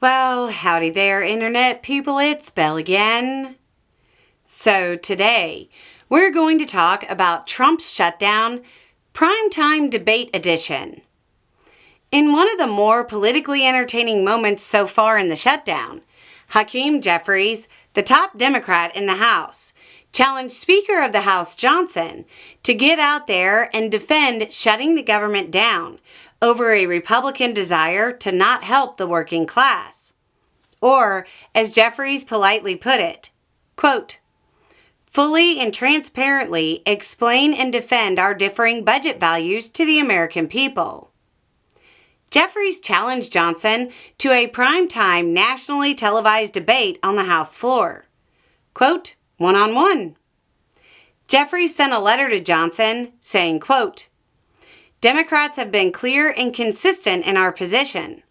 Well, howdy there, Internet people. It's Belle again. So today, we're going to talk about Trump's shutdown, primetime debate edition. In one of the more politically entertaining moments so far in the shutdown, Hakeem Jeffries, the top Democrat in the House, challenged Speaker of the House Johnson to get out there and defend shutting the government down over a Republican desire to not help the working class. Or, as Jeffries politely put it, quote, fully and transparently explain and defend our differing budget values to the American people. Jeffries challenged Johnson to a primetime nationally televised debate on the House floor. Quote, one-on-one. Jeffries sent a letter to Johnson saying, quote, Democrats have been clear and consistent in our position.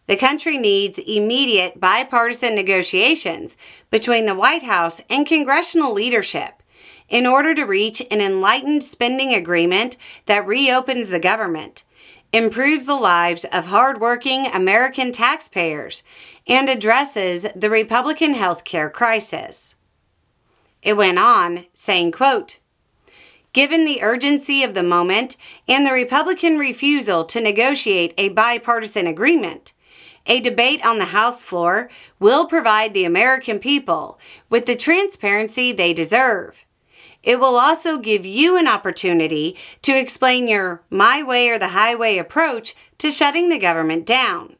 The country needs immediate bipartisan negotiations between the White House and congressional leadership in order to reach an enlightened spending agreement that reopens the government, improves the lives of hardworking American taxpayers, and addresses the Republican health care crisis. It went on, saying, quote, given the urgency of the moment and the Republican refusal to negotiate a bipartisan agreement, a debate on the House floor will provide the American people with the transparency they deserve. It will also give you an opportunity to explain your my way or the highway approach to shutting the government down,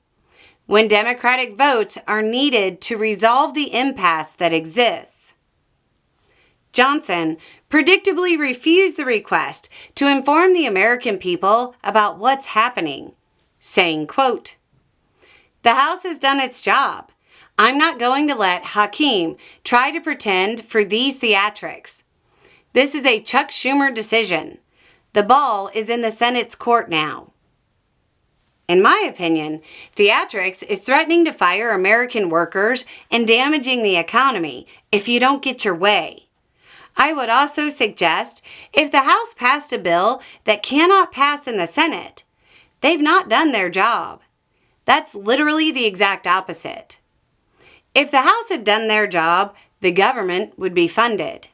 when Democratic votes are needed to resolve the impasse that exists. Johnson predictably refused the request to inform the American people about what's happening, saying, quote, the House has done its job. I'm not going to let Hakeem try to pretend for these theatrics. This is a Chuck Schumer decision. The ball is in the Senate's court now. In my opinion, theatrics is threatening to fire American workers and damaging the economy if you don't get your way. I would also suggest if the House passed a bill that cannot pass in the Senate, they've not done their job. That's literally the exact opposite. If the House had done their job, the government would be funded.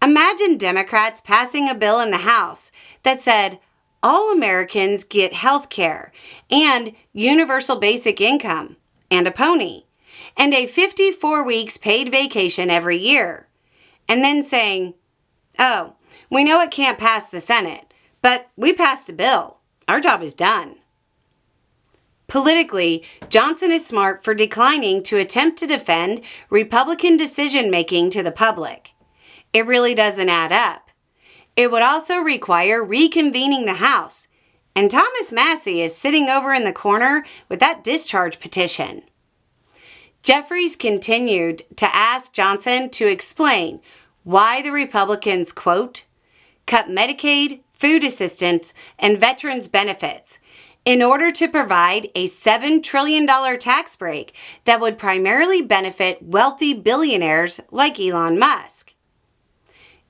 Imagine Democrats passing a bill in the House that said all Americans get health care and universal basic income and a pony and a 54 weeks paid vacation every year. And then saying, oh, we know it can't pass the Senate, but we passed a bill. Our job is done. Politically, Johnson is smart for declining to attempt to defend Republican decision-making to the public. It really doesn't add up. It would also require reconvening the House, and Thomas Massie is sitting over in the corner with that discharge petition. Jeffries continued to ask Johnson to explain why the Republicans, quote, cut Medicaid, food assistance, and veterans benefits in order to provide a $7 trillion tax break that would primarily benefit wealthy billionaires like Elon Musk.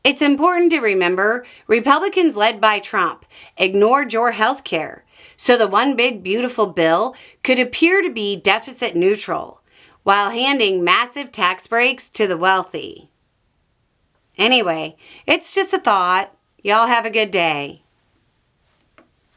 It's important to remember Republicans led by Trump ignored your health care, so the one big beautiful bill could appear to be deficit neutral, while handing massive tax breaks to the wealthy. Anyway, it's just a thought. Y'all have a good day.